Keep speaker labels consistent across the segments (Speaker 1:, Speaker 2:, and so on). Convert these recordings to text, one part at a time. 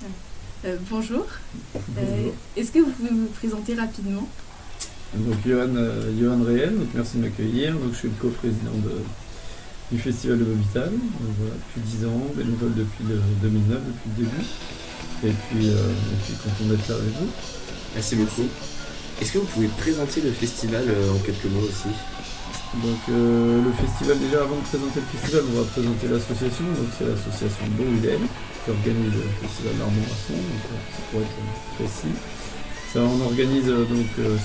Speaker 1: Bonjour.
Speaker 2: Bonjour.
Speaker 1: Est-ce que vous pouvez vous présenter rapidement?
Speaker 2: Donc Johan Réel, donc merci de m'accueillir. Donc je suis le co-président du Festival de Bovital. Donc voilà, depuis 10 ans, bénévole depuis 2009, depuis le début. Et puis content d'être là avec vous.
Speaker 3: Merci beaucoup. Est-ce que vous pouvez présenter le festival en quelques mots aussi?
Speaker 2: Donc le festival, déjà avant de présenter le festival, on va présenter l'association. Donc c'est l'association Beauvillel qui organise le festival d'Armand-Rasson, donc ça pourrait être précis. Ça, on organise,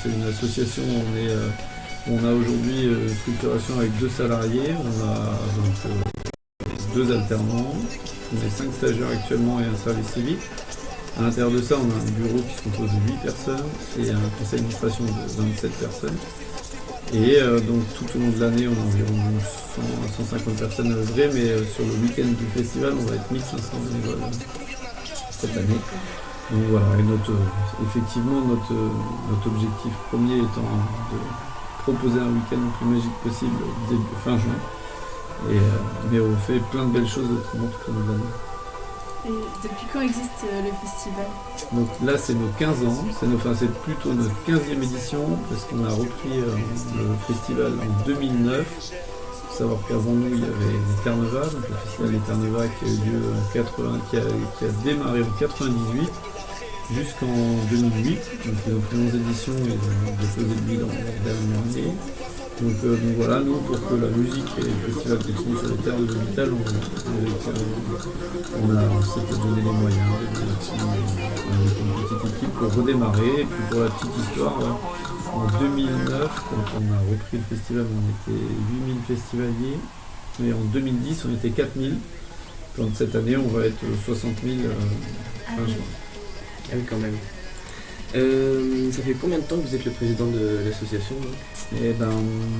Speaker 2: c'est une association, on a aujourd'hui une structuration avec 2 salariés, on a donc 2 alternants, on est 5 stagiaires actuellement et un service civique. À l'intérieur de ça, on a un bureau qui se compose de 8 personnes et un conseil d'administration de 27 personnes. Et donc tout au long de l'année, on a environ 100 à 150 personnes à œuvrer, mais sur le week-end du festival, on va être 1500 bénévoles cette année. Donc voilà, et effectivement notre objectif premier étant de proposer un week-end le plus magique possible fin juin. Mais on fait plein de belles choses autrement tout au long de l'année.
Speaker 1: Et depuis quand existe le festival?
Speaker 2: Donc là c'est nos 15 ans, c'est plutôt notre 15e édition parce qu'on a repris le festival en 2009. Il faut savoir qu'avant nous il y avait les Terre-Neuva, donc le festival des Terre-Neuva qui a eu lieu en 80, qui a démarré en 98 jusqu'en 2008. Donc ils ont fait 11 éditions et ils ont déposé le bilan l'an dernier. Donc voilà, nous pour que la musique et le festival continuent sur les terres de Bovital, on s'était donné les moyens avec une petite équipe pour redémarrer. Et puis pour la petite histoire, en 2009, quand on a repris le festival, on était 8000 festivaliers. Et en 2010, on était 4000. Donc cette année, on va être 60 000 fin juin.
Speaker 3: Ah oui, quand même. Ça fait combien de temps que vous êtes le président de l'association?
Speaker 2: Et ben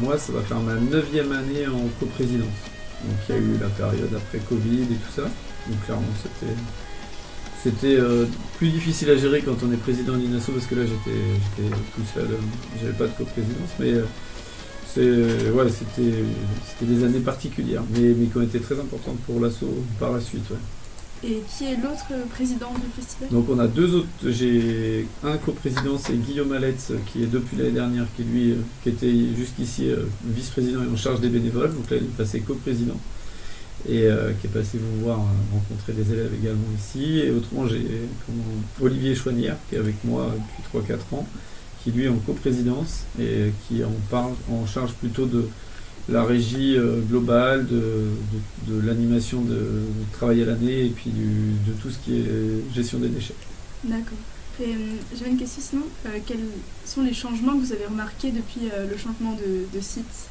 Speaker 2: moi ça va faire ma 9e année en coprésidence. Donc il y a eu la période après Covid et tout ça. Donc clairement c'était plus difficile à gérer quand on est président d'une asso parce que là j'étais tout seul, j'avais pas de coprésidence, mais c'était des années particulières, mais qui ont été très importantes pour l'asso par la suite. Ouais.
Speaker 1: Et qui est l'autre président du festival?
Speaker 2: Donc on a 2 autres, j'ai un coprésident, c'est Guillaume Aletz qui est depuis l'année dernière, qui était jusqu'ici vice-président et en charge des bénévoles, donc là il est passé coprésident et qui est passé vous voir rencontrer des élèves également ici. Et autrement j'ai Olivier Chouanière qui est avec moi depuis 3-4 ans, qui lui est en coprésidence et qui en charge plutôt de la régie globale, de l'animation de travail à l'année et puis de tout ce qui est gestion des déchets.
Speaker 1: D'accord. Et j'avais une question sinon. Quels sont les changements que vous avez remarqués depuis le changement de site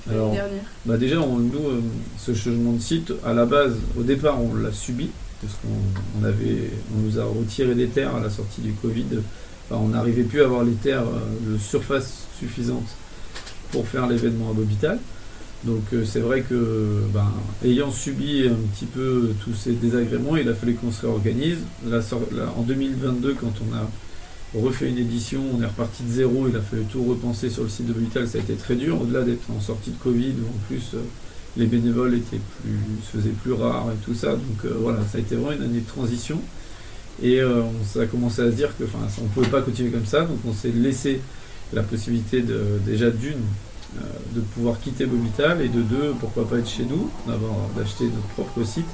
Speaker 1: l'année dernière?
Speaker 2: Déjà, nous, ce changement de site, à la base, au départ, on l'a subi parce qu'on nous a retiré des terres à la sortie du Covid. Enfin, on n'arrivait plus à avoir les terres de surface suffisante pour faire l'événement à Bovital. Donc c'est vrai que ayant subi un petit peu tous ces désagréments, il a fallu qu'on se réorganise. En 2022, quand on a refait une édition, on est reparti de zéro, il a fallu tout repenser sur le site de Bovital, ça a été très dur, au-delà d'être en sortie de Covid, où en plus les bénévoles se faisaient plus rares et tout ça. Donc voilà, ça a été vraiment une année de transition. Et ça a commencé à se dire que on ne pouvait pas continuer comme ça, donc on s'est laissé la possibilité déjà de pouvoir quitter Bovital et de 2, pourquoi pas être chez nous, d'acheter notre propre site.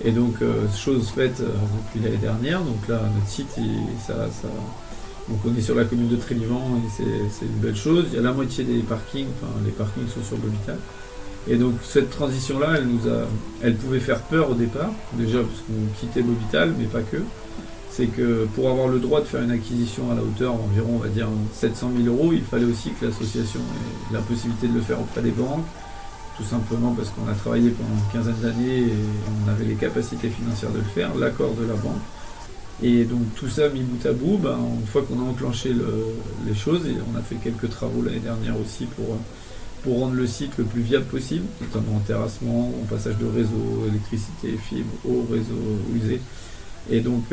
Speaker 2: Et donc chose faite depuis l'année dernière, donc là notre site donc on est sur la commune de Trélivan et c'est une belle chose. Il y a la moitié des parkings, les parkings sont sur Bovital. Et donc cette transition là elle pouvait faire peur au départ, déjà parce qu'on quittait Bovital, mais pas que. C'est que pour avoir le droit de faire une acquisition à la hauteur d'environ, on va dire, 700 000 €, il fallait aussi que l'association ait la possibilité de le faire auprès des banques, tout simplement parce qu'on a travaillé pendant une quinzaine d'années et on avait les capacités financières de le faire, l'accord de la banque. Et donc tout ça mis bout à bout, une fois qu'on a enclenché les choses, et on a fait quelques travaux l'année dernière aussi pour rendre le site le plus viable possible, notamment en terrassement, en passage de réseau, électricité, fibre, eau, réseau usé. Et donc,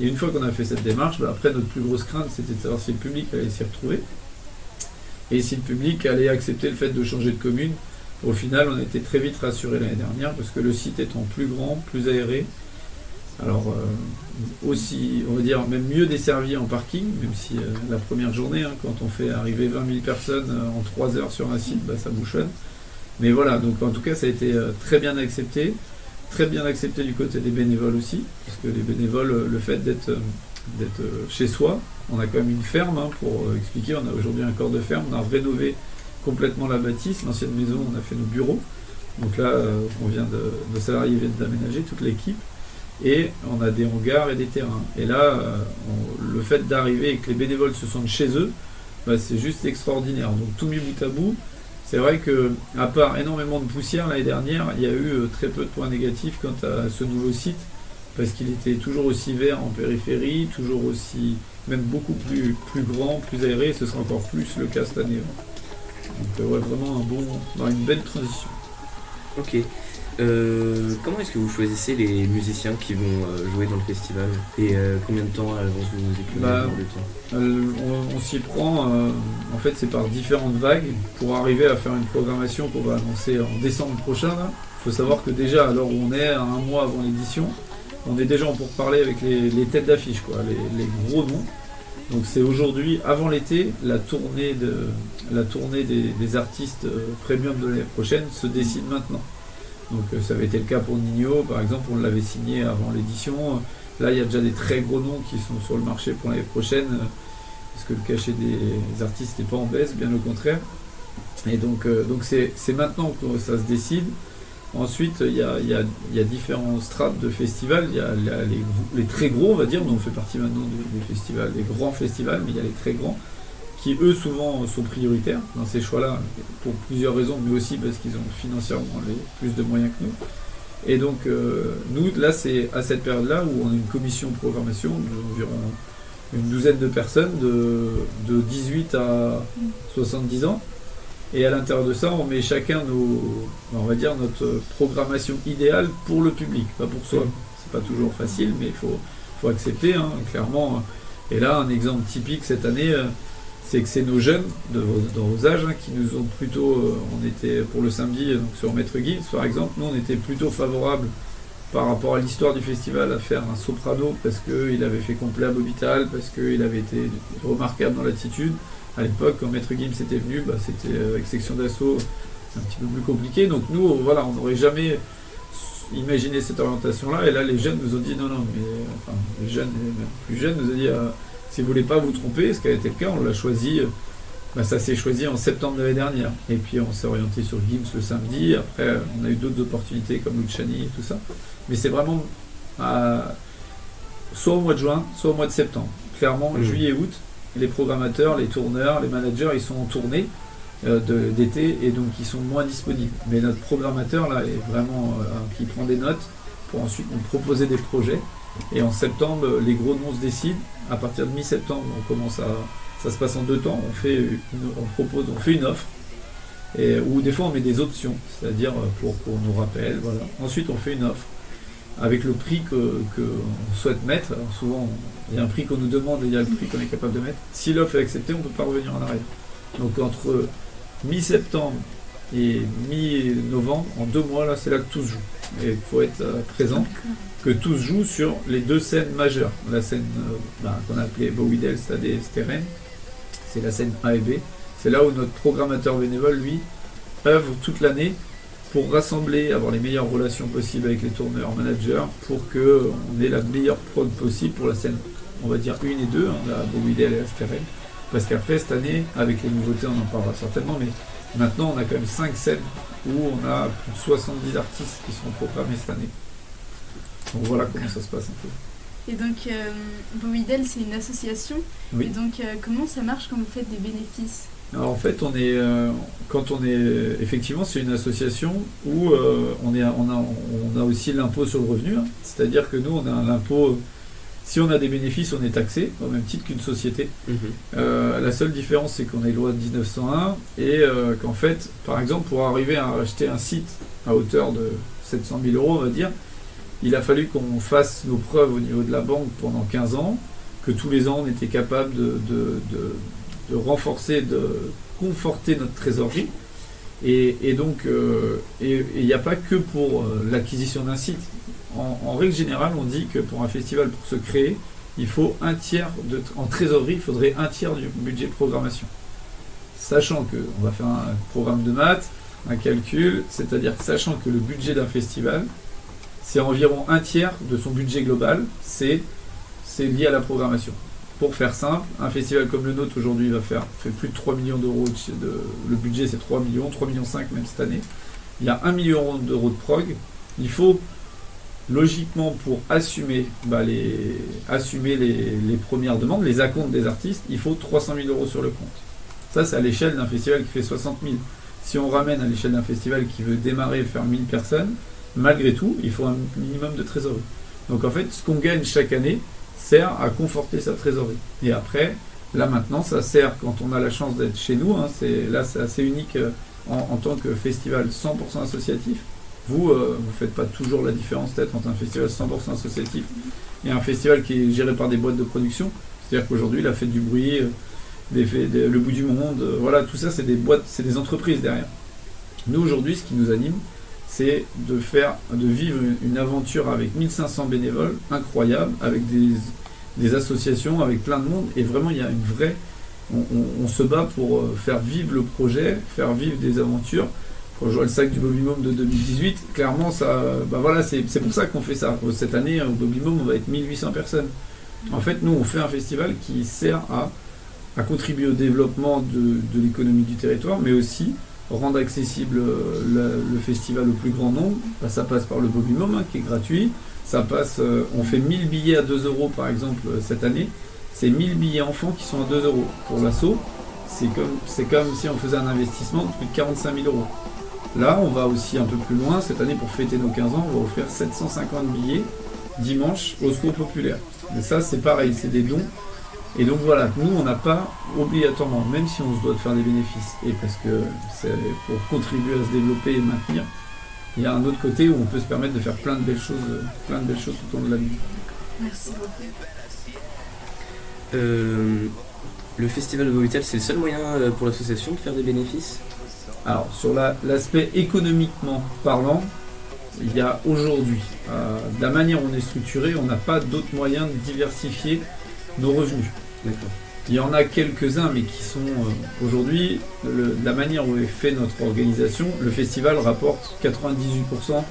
Speaker 2: une fois qu'on a fait cette démarche, après notre plus grosse crainte c'était de savoir si le public allait s'y retrouver et si le public allait accepter le fait de changer de commune. Au final, on a été très vite rassurés l'année dernière parce que le site étant plus grand, plus aéré, Alors aussi, on va dire, même mieux desservi en parking, même si la première journée, quand on fait arriver 20 000 personnes en 3 heures sur un site, ça bouchonne. Mais voilà, donc en tout cas, ça a été très bien accepté du côté des bénévoles aussi, parce que les bénévoles, le fait d'être chez soi, on a quand même une ferme, pour expliquer, on a aujourd'hui un corps de ferme, on a rénové complètement la bâtisse, l'ancienne maison, on a fait nos bureaux, donc là, on vient nos salariés viennent d'aménager, toute l'équipe, et on a des hangars et des terrains. Et là, le fait d'arriver et que les bénévoles se sentent chez eux, c'est juste extraordinaire. Donc tout mis bout à bout, c'est vrai que, à part énormément de poussière l'année dernière, il y a eu très peu de points négatifs quant à ce nouveau site, parce qu'il était toujours aussi vert en périphérie, toujours aussi, même beaucoup plus grand, plus aéré, et ce sera encore plus le cas cette année. Donc ouais, vraiment une belle transition.
Speaker 3: Ok. Comment est-ce que vous choisissez les musiciens qui vont jouer dans le festival et combien de temps avance-vous écouter
Speaker 2: on s'y prend, en fait c'est par différentes vagues pour arriver à faire une programmation qu'on va annoncer en décembre prochain. Il faut savoir que déjà à l'heure où on est, à un mois avant l'édition, on est déjà en pourparlers avec les têtes d'affiche, les gros noms. Donc c'est aujourd'hui, avant l'été, la tournée des artistes premium de l'année prochaine se décide maintenant. Donc ça avait été le cas pour Nino, par exemple, on l'avait signé avant l'édition. Là, il y a déjà des très gros noms qui sont sur le marché pour l'année prochaine, parce que le cachet des artistes n'est pas en baisse, bien au contraire. Et donc c'est maintenant que ça se décide. Ensuite, il y a différents strates de festivals. Il y a les très gros, on va dire, dont on fait partie maintenant des festivals, des grands festivals, mais il y a les très grands, qui eux souvent sont prioritaires dans ces choix-là, pour plusieurs raisons, mais aussi parce qu'ils ont financièrement plus de moyens que nous. Et donc nous, là, c'est à cette période-là où on a une commission de programmation d'environ une douzaine de personnes de 18 à 70 ans. Et à l'intérieur de ça, on met chacun notre programmation idéale pour le public, pas pour soi. C'est pas toujours facile, mais il faut accepter, clairement. Et là, un exemple typique cette année, c'est que c'est nos jeunes de vos âges qui nous ont plutôt, on était pour le samedi donc sur Maître Gims par exemple, nous on était plutôt favorables par rapport à l'histoire du festival à faire un soprano parce qu'il avait fait complet à l'hôpital, parce qu'il avait été remarquable dans l'attitude. À l'époque, quand Maître Gims était venu, c'était avec section d'assaut, c'est un petit peu plus compliqué. Donc nous, on n'aurait jamais imaginé cette orientation-là. Et là, les jeunes nous ont dit non, mais les jeunes, les même plus jeunes nous ont dit si vous voulez pas vous tromper, ce qui a été le cas, on l'a choisi. Ça s'est choisi en septembre de l'année dernière. Et puis on s'est orienté sur Gims le samedi. Après, on a eu d'autres opportunités comme Luciani et tout ça. Mais c'est vraiment soit au mois de juin, soit au mois de septembre. Clairement, juillet et août. Les programmateurs, les tourneurs, les managers, ils sont en tournée d'été et donc ils sont moins disponibles. Mais notre programmateur là est vraiment qui prend des notes pour ensuite nous proposer des projets. Et en septembre, les gros noms se décident. À partir de mi-septembre, ça se passe en 2 temps. On fait une offre ou des fois on met des options, c'est-à-dire pour nos rappels. Voilà. Ensuite, on fait une offre avec le prix qu'on souhaite mettre. Alors souvent, il y a un prix qu'on nous demande et il y a le prix qu'on est capable de mettre. Si l'offre est acceptée, on ne peut pas revenir en arrière. Donc entre mi-septembre et mi-novembre, en 2 mois, là, c'est là que tout se joue. Et il faut être présent, que tout se joue sur les 2 scènes majeures. La scène qu'on a appelée Bowidel, Stade Steren, c'est la scène A et B. C'est là où notre programmateur bénévole, lui, œuvre toute l'année pour rassembler, avoir les meilleures relations possibles avec les tourneurs, managers, pour qu'on ait la meilleure prod possible pour la scène, on va dire 1 et 2, la Bowidel et la Steren. Parce qu'après, cette année, avec les nouveautés, on en parlera certainement, mais maintenant, on a quand même 5 scènes où on a plus de 70 artistes qui sont programmés cette année. Donc voilà comment ça se passe un peu.
Speaker 1: Et donc, Bowidel, c'est une association.
Speaker 2: Oui.
Speaker 1: Et donc, comment ça marche quand vous faites des bénéfices ?
Speaker 2: Alors en fait, effectivement, c'est une association où on a aussi l'impôt sur le revenu. C'est-à-dire que nous, on a l'impôt. Si on a des bénéfices, on est taxé au même titre qu'une société. La seule différence, c'est qu'on a les lois de 1901 et qu'en fait, par exemple, pour arriver à acheter un site à hauteur de 700 000 €, on va dire, il a fallu qu'on fasse nos preuves au niveau de la banque pendant 15 ans, que tous les ans, on était capable de renforcer, de conforter notre trésorerie. Et donc, il n'y a pas que pour l'acquisition d'un site. en règle générale, on dit que pour un festival, pour se créer, il faut en trésorerie, il faudrait un tiers du budget de programmation. Sachant qu'on va faire un programme de maths, un calcul, c'est-à-dire sachant que le budget d'un festival, c'est environ un tiers de son budget global, c'est lié à la programmation. Pour faire simple, un festival comme le nôtre aujourd'hui fait plus de 3 millions d'euros, le budget c'est 3 millions, 3,5 millions même cette année. Il y a 1 million d'euros de prog. Il faut logiquement pour assumer les premières demandes, les acomptes des artistes, il faut 300 000 euros sur le compte. Ça c'est à l'échelle d'un festival qui fait 60 000. Si on ramène à l'échelle d'un festival qui veut démarrer et faire 1000 personnes, malgré tout, il faut un minimum de trésorerie. Donc en fait, ce qu'on gagne chaque année sert à conforter sa trésorerie. Et après, là maintenant, ça sert quand on a la chance d'être chez nous. Là, c'est assez unique en tant que festival 100% associatif. Vous faites pas toujours la différence peut-être entre un festival 100% associatif et un festival qui est géré par des boîtes de production. C'est-à-dire qu'aujourd'hui, la Fête du Bruit, le Bout du Monde, voilà, tout ça, c'est des boîtes, c'est des entreprises derrière. Nous, aujourd'hui, ce qui nous anime, c'est de vivre une aventure avec 1500 bénévoles incroyables, avec des associations, avec plein de monde, et vraiment il y a une vraie... On se bat pour faire vivre le projet, faire vivre des aventures. Quand je vois le sac du Bobby Mom de 2018, clairement, c'est pour ça qu'on fait ça. Cette année, au Bobby Mom, on va être 1800 personnes. En fait, nous, on fait un festival qui sert à contribuer au développement de l'économie du territoire, mais aussi rendre accessible le festival au plus grand nombre. Ça passe par le Bobby Mom, qui est gratuit. Ça passe, on fait 1000 billets à 2 euros par exemple cette année. C'est 1000 billets enfants qui sont à 2 euros. Pour l'asso, c'est comme si on faisait un investissement de plus de 45 000 euros. Là, on va aussi un peu plus loin. Cette année, pour fêter nos 15 ans, on va offrir 750 billets dimanche au Secours Populaire. Et ça, c'est pareil, c'est des dons. Et donc voilà, nous on n'a pas obligatoirement, même si on se doit de faire des bénéfices, et parce que c'est pour contribuer à se développer et maintenir, il y a un autre côté où on peut se permettre de faire plein de belles choses tout au long de la vie.
Speaker 1: Merci beaucoup.
Speaker 3: Le festival de Bovital, c'est le seul moyen pour l'association de faire des bénéfices ?
Speaker 2: Alors sur l'aspect économiquement parlant, il y a aujourd'hui, de la manière dont on est structuré, on n'a pas d'autre moyen de diversifier nos revenus.
Speaker 3: D'accord.
Speaker 2: Il y en a quelques-uns, mais qui sont aujourd'hui, de la manière où est fait notre organisation, le festival rapporte 98%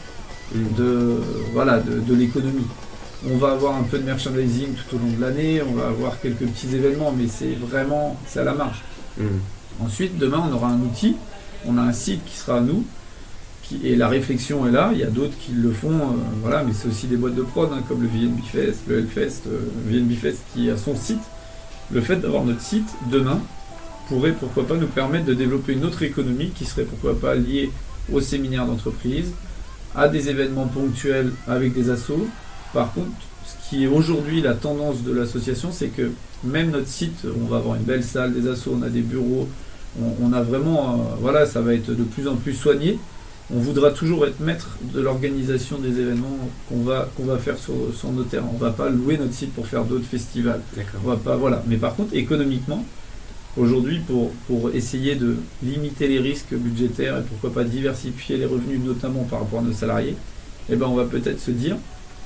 Speaker 2: de l'économie. On va avoir un peu de merchandising tout au long de l'année, on va avoir quelques petits événements, mais c'est à la marge. Ensuite, demain, on aura un outil, on a un site qui sera à nous, et la réflexion est là, il y a d'autres qui le font, mais c'est aussi des boîtes de prod, comme le VNB Fest, le Hellfest, VNB Fest qui a son site. Le fait d'avoir notre site, demain, pourrait pourquoi pas nous permettre de développer une autre économie qui serait pourquoi pas liée aux séminaires d'entreprise, à des événements ponctuels avec des assos. Par contre, ce qui est aujourd'hui la tendance de l'association, c'est que même notre site, on va avoir une belle salle, des assos, on a des bureaux, on a vraiment, ça va être de plus en plus soigné. On voudra toujours être maître de l'organisation des événements qu'on va faire sur nos terrains. On ne va pas louer notre site pour faire d'autres festivals.
Speaker 3: D'accord.
Speaker 2: On va pas, Mais par contre, économiquement, aujourd'hui, pour essayer de limiter les risques budgétaires et pourquoi pas diversifier les revenus, notamment par rapport à nos salariés, on va peut-être se dire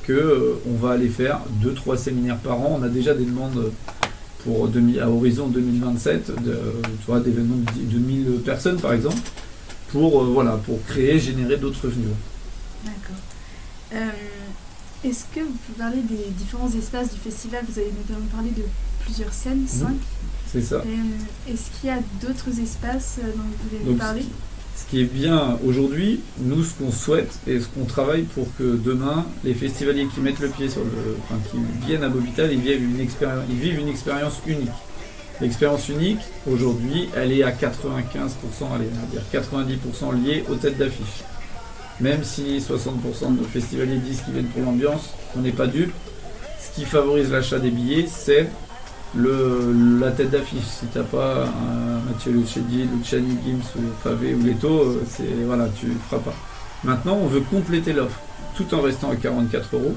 Speaker 2: qu'on va aller faire 2-3 séminaires par an. On a déjà des demandes à horizon 2027, d'événements de 1000 personnes par exemple. Pour générer d'autres revenus.
Speaker 1: D'accord. Est-ce que vous pouvez parler des différents espaces du festival ? Vous avez notamment parlé de plusieurs scènes, 5.
Speaker 2: C'est ça.
Speaker 1: Est-ce qu'il y a d'autres espaces dont vous voulez nous parler ?
Speaker 2: Ce qui est bien aujourd'hui, nous ce qu'on souhaite et ce qu'on travaille pour que demain, les festivaliers qui mettent le pied qui viennent à Bovital, ils vivent une expérience unique. L'expérience unique, aujourd'hui, elle est à 95%, on va dire 90% liée aux têtes d'affiche. Même si 60% de nos festivaliers disent qu'ils viennent pour l'ambiance, on n'est pas dupes. Ce qui favorise l'achat des billets, c'est la tête d'affiche. Si tu n'as pas un Mathieu Luciani, Gims ou Favé ou Leto, tu ne feras pas. Maintenant, on veut compléter l'offre, tout en restant à 44 €.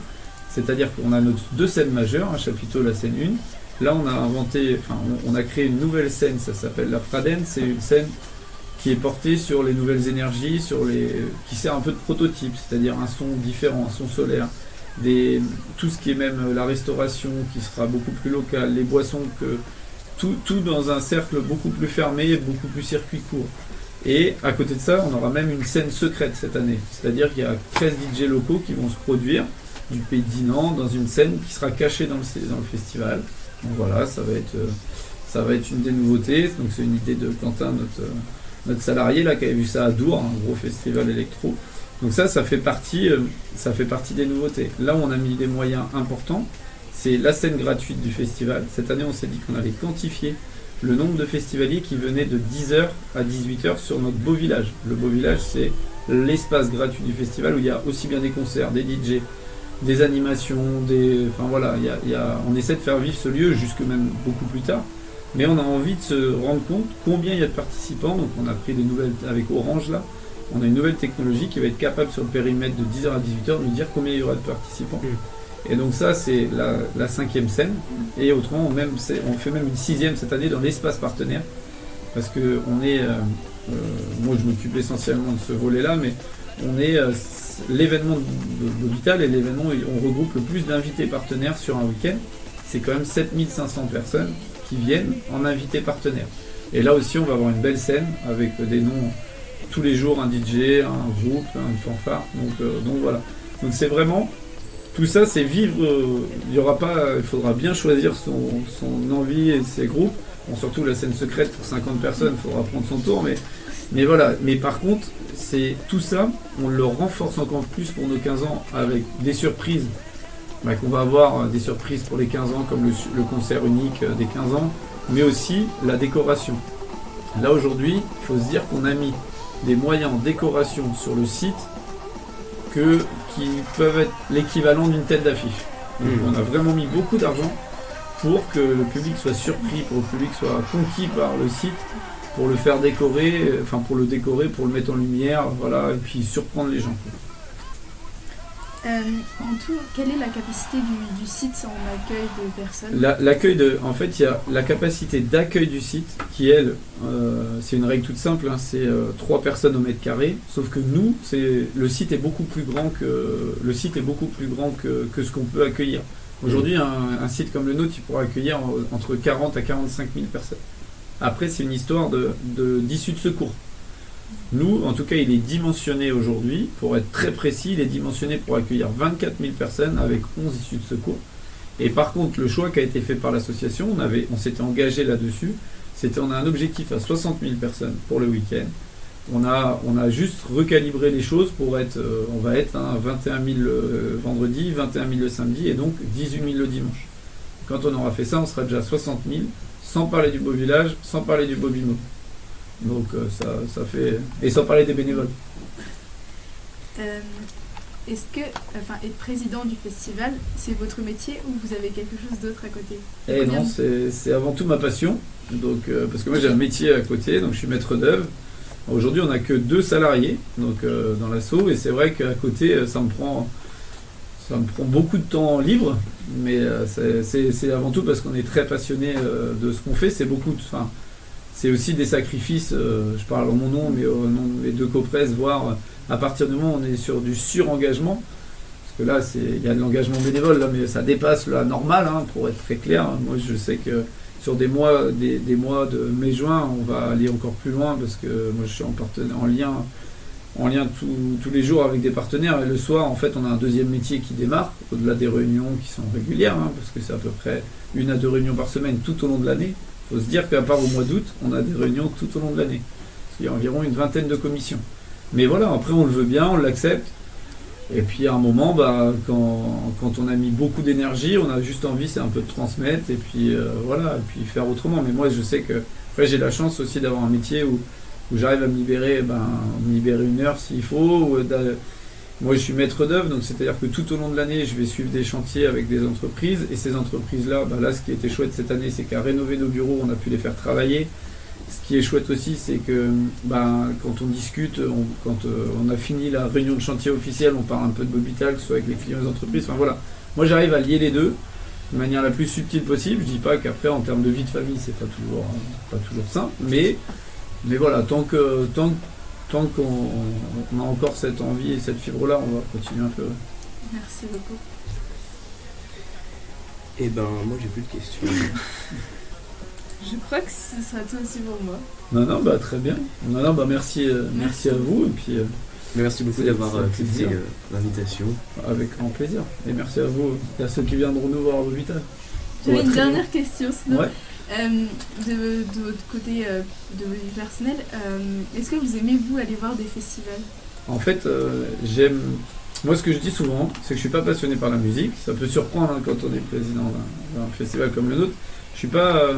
Speaker 2: C'est-à-dire qu'on a nos 2 scènes majeures, un chapiteau, la scène 1. Là, on a créé une nouvelle scène, ça s'appelle la Fraden. C'est une scène qui est portée sur les nouvelles énergies, qui sert un peu de prototype, c'est-à-dire un son différent, un son solaire, tout ce qui est même la restauration qui sera beaucoup plus locale, les boissons, tout dans un cercle beaucoup plus fermé, beaucoup plus circuit court. Et à côté de ça, on aura même une scène secrète cette année. C'est-à-dire qu'il y a 13 DJ locaux qui vont se produire du pays de Dinan dans une scène qui sera cachée dans le festival. Donc voilà, ça va être une des nouveautés. Donc c'est une idée de Quentin, notre salarié là, qui avait vu ça à Dour, un gros festival électro. Donc ça fait partie des nouveautés. Là où on a mis des moyens importants, c'est la scène gratuite du festival. Cette année, on s'est dit qu'on allait quantifier le nombre de festivaliers qui venaient de 10h à 18h sur notre beau village. Le beau village, c'est l'espace gratuit du festival où il y a aussi bien des concerts, des DJ, des animations, enfin voilà, on essaie de faire vivre ce lieu jusque même beaucoup plus tard. Mais on a envie de se rendre compte combien il y a de participants. Donc on a pris des nouvelles avec Orange là. On a une nouvelle technologie qui va être capable sur le périmètre de 10h à 18h de nous dire combien il y aura de participants. Et donc ça c'est la 5e scène. Et autrement on fait même une 6e cette année dans l'espace partenaire. Parce que moi je m'occupe essentiellement de ce volet-là, mais on est l'événement de l'hôpital et l'événement où on regroupe le plus d'invités partenaires sur un week-end. C'est quand même 7500 personnes qui viennent en invités partenaires. Et là aussi on va avoir une belle scène avec des noms tous les jours, un DJ, un groupe, une fanfare. Donc voilà. Donc c'est vraiment tout ça, c'est vivre. Il faudra bien choisir son envie et ses groupes. Bon, surtout la scène secrète pour 50 personnes, il faudra prendre son tour. Mais voilà. Mais par contre, c'est tout ça, on le renforce encore plus pour nos 15 ans avec des surprises. Qu'on va avoir des surprises pour les 15 ans, comme le concert unique des 15 ans, mais aussi la décoration. Là aujourd'hui, il faut se dire qu'on a mis des moyens en décoration sur le site qui peuvent être l'équivalent d'une tête d'affiche. On a vraiment mis beaucoup d'argent pour que le public soit surpris, pour que le public soit conquis par le site, pour le faire décorer, pour le mettre en lumière, voilà, et puis surprendre les gens.
Speaker 1: En tout, quelle est la capacité du site en accueil de personnes ?
Speaker 2: En fait, il y a la capacité d'accueil du site qui, elle, c'est une règle toute simple, c'est 3 personnes au mètre carré. Sauf que nous, le site est beaucoup plus grand que ce qu'on peut accueillir. Aujourd'hui, un site comme le nôtre, il pourra accueillir entre 40 à 45 000 personnes. Après, c'est une histoire d'issue de secours. Nous, en tout cas, il est dimensionné aujourd'hui, pour être très précis, il est dimensionné pour accueillir 24 000 personnes avec 11 issues de secours. Et par contre, le choix qui a été fait par l'association, on s'était engagé là-dessus, on a un objectif à 60 000 personnes pour le week-end. On a juste recalibré les choses pour on va être à 21 000 le vendredi, 21 000 le samedi et donc 18 000 le dimanche. Quand on aura fait ça, on sera déjà à 60 000, sans parler du beau village, sans parler du beau bimo. Donc ça fait... Et sans parler des bénévoles.
Speaker 1: Est-ce que être président du festival, c'est votre métier ou vous avez quelque chose d'autre à côté ?
Speaker 2: Non, c'est avant tout ma passion. Donc, parce que moi j'ai un métier à côté, donc je suis maître d'œuvre. Aujourd'hui on n'a que 2 salariés donc, dans l'asso et c'est vrai qu'à côté ça me prend beaucoup de temps libre, mais c'est avant tout parce qu'on est très passionné de ce qu'on fait. C'est aussi des sacrifices, je parle en mon nom, mais au nom de mes 2 copresses, voire à partir du moment où on est sur du surengagement, parce que là, il y a de l'engagement bénévole, là, mais ça dépasse la normale, pour être très clair. Moi, je sais que sur des mois de mai-juin, on va aller encore plus loin, parce que moi, je suis en lien tous les jours avec des partenaires, et le soir, en fait, on a un deuxième métier qui démarre, au-delà des réunions qui sont régulières, parce que c'est à peu près 1 à 2 réunions par semaine tout au long de l'année. Il faut se dire qu'à part au mois d'août, on a des réunions tout au long de l'année. Il y a environ une 20aine de commissions. Mais voilà, après on le veut bien, on l'accepte. Et puis à un moment, quand on a mis beaucoup d'énergie, on a juste envie, c'est un peu de transmettre et puis voilà, et puis faire autrement. Mais moi je sais que après j'ai la chance aussi d'avoir un métier où j'arrive à me libérer 1 heure s'il faut. Moi je suis maître d'œuvre, donc c'est-à-dire que tout au long de l'année, je vais suivre des chantiers avec des entreprises. Et ces entreprises-là, là ce qui était chouette cette année, c'est qu'à rénover nos bureaux, on a pu les faire travailler. Ce qui est chouette aussi, c'est que quand on discute, quand on a fini la réunion de chantier officielle, on parle un peu de Bobital, que ce soit avec les clients des entreprises. Enfin voilà, moi j'arrive à lier les deux de manière la plus subtile possible. Je dis pas qu'après en termes de vie de famille, c'est pas toujours simple, mais voilà, tant qu'on a encore cette envie et cette fibre-là, on va continuer un peu.
Speaker 1: Merci beaucoup.
Speaker 3: Eh ben, moi j'ai plus de questions.
Speaker 1: Je crois que ce sera tout aussi pour moi.
Speaker 2: Non, bah très bien. Non, bah merci à vous. Et puis,
Speaker 3: merci beaucoup d'avoir accepté l'invitation.
Speaker 2: Avec grand plaisir. Et merci à vous et à ceux qui viendront nous voir à l'hôpital.
Speaker 1: J'avais une dernière question, sinon.
Speaker 2: Ouais.
Speaker 1: De votre côté, de votre vie personnelle, est-ce que vous aimez, vous, aller voir des festivals?
Speaker 2: En fait, j'aime... Moi, ce que je dis souvent, c'est que je suis pas passionné par la musique. Ça peut surprendre quand on est président d'un festival comme le nôtre. Je suis pas...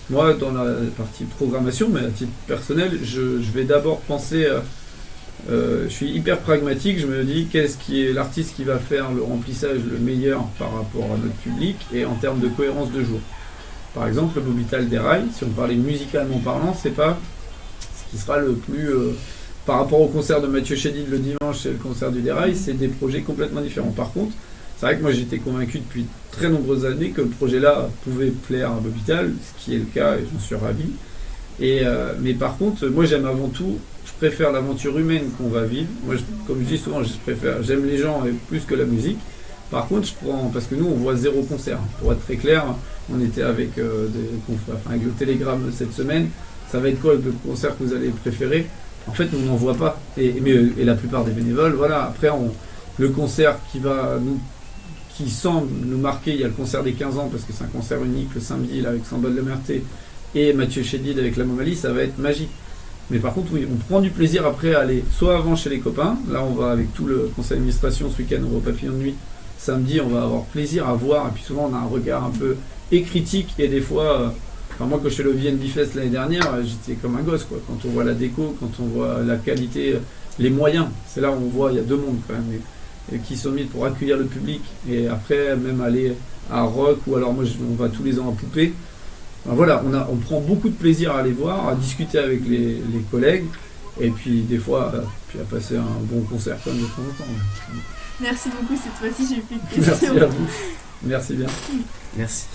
Speaker 2: moi, dans la partie programmation, mais à titre personnel, je vais d'abord penser... je suis hyper pragmatique. Je me dis, qu'est-ce qui est l'artiste qui va faire le remplissage le meilleur par rapport à notre public et en termes de cohérence de jour. Par exemple, le Bobital des Rails, si on parlait musicalement parlant, c'est pas ce qui sera le plus... par rapport au concert de Mathieu Chédid le dimanche et le concert du Dérail, c'est des projets complètement différents. Par contre, c'est vrai que moi j'étais convaincu depuis très nombreuses années que le projet-là pouvait plaire à Bobital, ce qui est le cas et j'en suis ravi. Mais par contre, moi j'aime avant tout, je préfère l'aventure humaine qu'on va vivre. Moi, comme je dis souvent, j'aime les gens plus que la musique. Par contre, parce que nous on voit 0 concert. Pour être très clair, on était avec avec le Télégramme cette semaine. Ça va être quoi le concert que vous allez préférer? En fait, on n'en voit pas. Et la plupart des bénévoles, voilà. Après, le concert qui semble nous marquer, il y a le concert des 15 ans, parce que c'est un concert unique le samedi, là, avec Sambal Lemerté et Mathieu Chédid avec la Momalie, ça va être magique. Mais par contre, oui, on prend du plaisir après à aller soit avant chez les copains. Là, on va avec tout le conseil d'administration ce week-end, on va au Papillon de Nuit. Samedi, on va avoir plaisir à voir. Et puis souvent, on a un regard un peu critique. Et des fois... moi, quand je fais le VNB Fest l'année dernière, j'étais comme un gosse, quoi. Quand on voit la déco, quand on voit la qualité, les moyens, c'est là où on voit, il y a 2 mondes quand même, et qui sont mis pour accueillir le public. Et après, même aller à Rock, ou alors moi, on va tous les ans à Poupée. Enfin, voilà, on prend beaucoup de plaisir à aller voir, à discuter avec les collègues, et puis des fois, à passer un bon concert quand même de temps en temps.
Speaker 1: Merci beaucoup, cette fois-ci, j'ai plus de questions.
Speaker 2: Merci à vous. Merci bien.
Speaker 3: Merci.